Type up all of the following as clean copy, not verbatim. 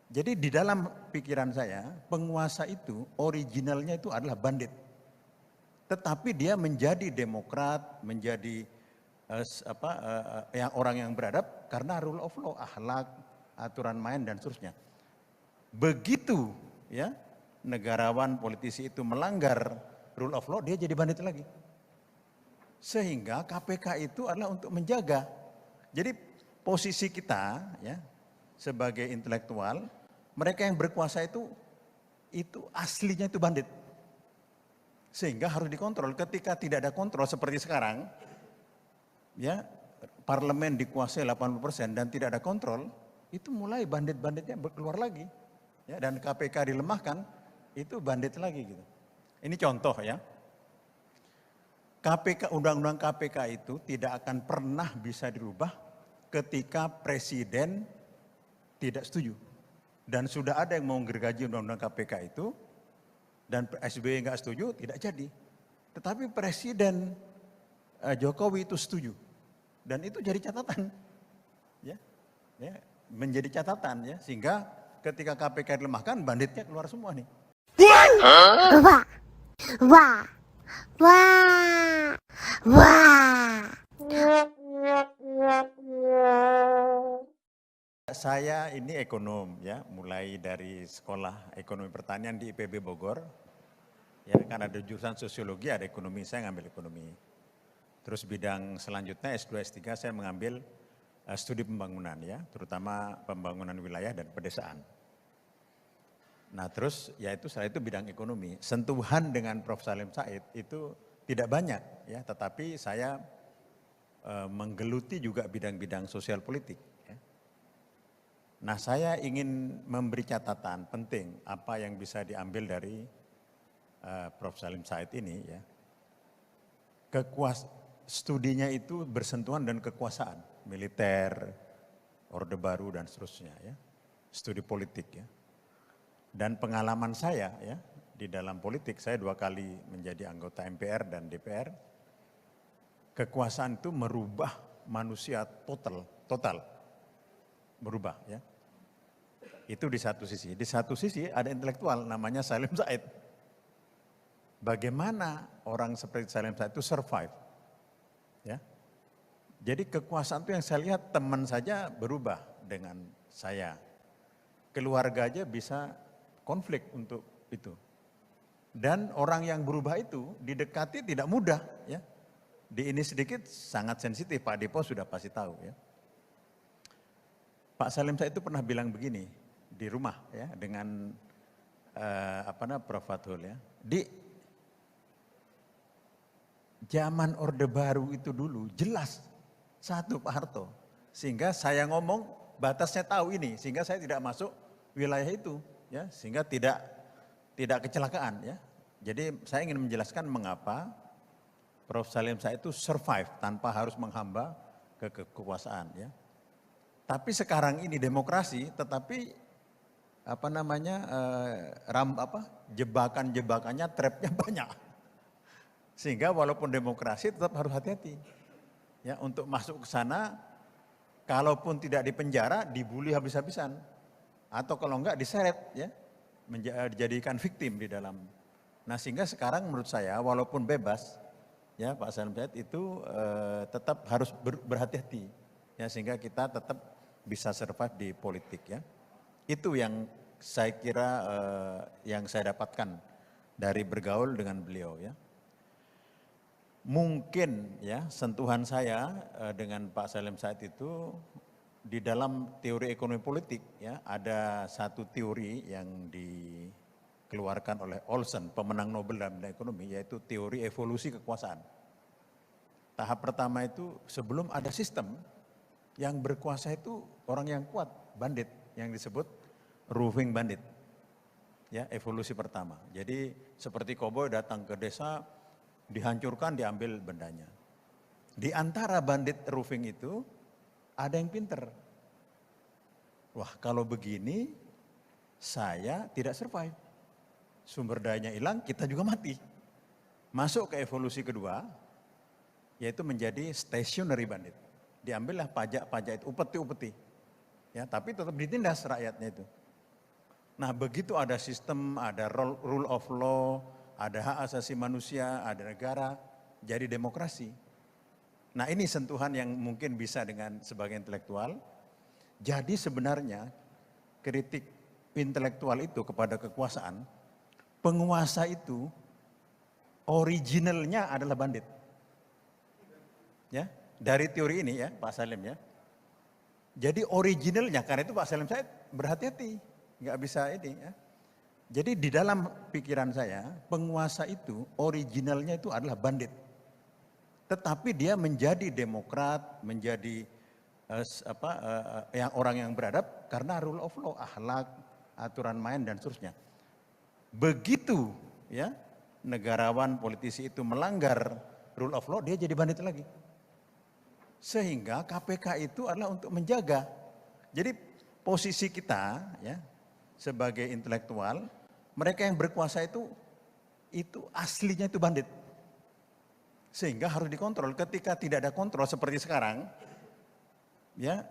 Jadi di dalam pikiran saya, penguasa itu originalnya itu adalah bandit. Tetapi dia menjadi demokrat, menjadi yang orang yang beradab karena rule of law, akhlak, aturan main dan seterusnya. Begitu ya negarawan politisi itu melanggar rule of law, dia jadi bandit lagi. Sehingga KPK itu adalah untuk menjaga. Jadi posisi kita ya sebagai intelektual, mereka yang berkuasa itu aslinya itu bandit. Sehingga harus dikontrol. Ketika tidak ada kontrol seperti sekarang, ya parlemen dikuasai 80% dan tidak ada kontrol, itu mulai bandit-banditnya keluar lagi. Ya, dan KPK dilemahkan, itu bandit lagi gitu. Ini contoh ya. KPK, undang-undang KPK itu tidak akan pernah bisa dirubah ketika presiden tidak setuju. Dan sudah ada yang mau gergaji undang-undang KPK itu, dan SBY nggak setuju, tidak jadi. Tetapi Presiden Jokowi itu setuju. Dan itu jadi catatan. Ya, menjadi catatan ya. Sehingga ketika KPK dilemahkan, banditnya keluar semua nih. Wah, wah, wah, wah. Saya ini ekonom ya, mulai dari sekolah ekonomi pertanian di IPB Bogor. Ya, kan ada jurusan sosiologi, ada ekonomi, saya ngambil ekonomi. Terus bidang selanjutnya S2, S3 saya mengambil studi pembangunan ya, terutama pembangunan wilayah dan pedesaan. Nah terus ya itu setelah itu bidang ekonomi. Sentuhan dengan Prof. Salim Said itu tidak banyak ya, tetapi saya menggeluti juga bidang-bidang sosial politik. Ya. Nah saya ingin memberi catatan penting apa yang bisa diambil dari Prof. Salim Said ini ya. Studinya itu bersentuhan dan kekuasaan, militer, Orde Baru dan seterusnya ya. Studi politik ya. Dan pengalaman saya ya di dalam politik, saya 2 kali menjadi anggota MPR dan DPR. Kekuasaan itu merubah manusia total berubah ya. Itu di satu sisi. Di satu sisi ada intelektual namanya Salim Said. Bagaimana orang seperti Salim Said itu survive? Ya. Jadi kekuasaan itu yang saya lihat teman saja berubah dengan saya. Keluarga aja bisa konflik untuk itu. Dan orang yang berubah itu didekati tidak mudah ya. Di ini sedikit sangat sensitif, Pak Depo sudah pasti tahu ya. Pak Salim Said itu pernah bilang begini di rumah ya dengan Prof. Fathul ya. Di zaman Orde Baru itu dulu jelas satu Pak Harto. Sehingga saya ngomong batasnya tahu ini, sehingga saya tidak masuk wilayah itu ya, sehingga tidak kecelakaan ya. Jadi saya ingin menjelaskan mengapa Prof. Salim Said itu survive tanpa harus menghamba ke kekuasaan ya. Tapi sekarang ini demokrasi, tetapi jebakan-jebakannya, trapnya banyak. Sehingga walaupun demokrasi tetap harus hati-hati. Ya, untuk masuk ke sana, kalaupun tidak dipenjara, dibully habis-habisan. Atau kalau enggak diseret ya, dijadikan victim di dalam. Nah sehingga sekarang menurut saya walaupun bebas, ya Pak Salim Said itu tetap harus berhati-hati. Ya, sehingga kita tetap bisa survive di politik ya. Itu yang saya kira yang saya dapatkan dari bergaul dengan beliau ya. Mungkin ya sentuhan saya dengan Pak Salim Said itu di dalam teori ekonomi politik ya, ada satu teori yang dikeluarkan oleh Olson, pemenang Nobel dalam bidang ekonomi, yaitu teori evolusi kekuasaan. Tahap pertama itu sebelum ada sistem, yang berkuasa itu orang yang kuat, bandit, yang disebut roving bandit. Ya, evolusi pertama. Jadi seperti koboi datang ke desa, dihancurkan, diambil bendanya. Di antara bandit roving itu ada yang pinter. Wah, kalau begini saya tidak survive. Sumber dayanya hilang, kita juga mati. Masuk ke evolusi kedua, yaitu menjadi stationary bandit. Diambillah pajak itu, upeti-upeti. Ya, tapi tetap ditindas rakyatnya itu. Nah begitu ada sistem, ada rule of law, ada hak asasi manusia, ada negara, jadi demokrasi. Nah ini sentuhan yang mungkin bisa dengan sebagai intelektual. Jadi sebenarnya kritik intelektual itu kepada kekuasaan, penguasa itu originalnya adalah bandit. Ya, dari teori ini ya Pak Salim ya. Jadi originalnya, karena itu Pak Salim saya berhati-hati, nggak bisa ini ya. Jadi di dalam pikiran saya, penguasa itu originalnya itu adalah bandit. Tetapi dia menjadi demokrat, menjadi orang yang beradab karena rule of law, akhlak, aturan main dan seterusnya. Begitu ya negarawan, politisi itu melanggar rule of law, dia jadi bandit lagi. Sehingga KPK itu adalah untuk menjaga. Jadi posisi kita ya sebagai intelektual, mereka yang berkuasa itu aslinya itu bandit. Sehingga harus dikontrol. Ketika tidak ada kontrol seperti sekarang, ya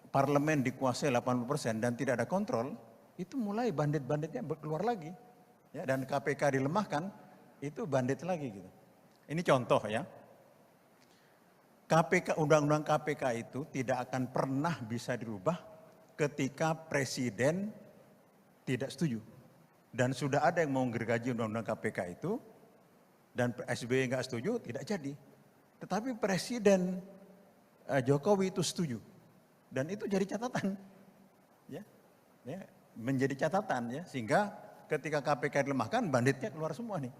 parlemen dikuasai 80% dan tidak ada kontrol, itu mulai bandit-banditnya keluar lagi. Ya, dan KPK dilemahkan, itu bandit lagi gitu. Ini contoh ya. KPK, undang-undang KPK itu tidak akan pernah bisa dirubah ketika presiden tidak setuju. Dan sudah ada yang mau gergaji undang-undang KPK itu, dan SBY nggak setuju, tidak jadi. Tetapi Presiden Jokowi itu setuju. Dan itu jadi catatan. Ya, menjadi catatan ya, sehingga ketika KPK dilemahkan, banditnya keluar semua nih.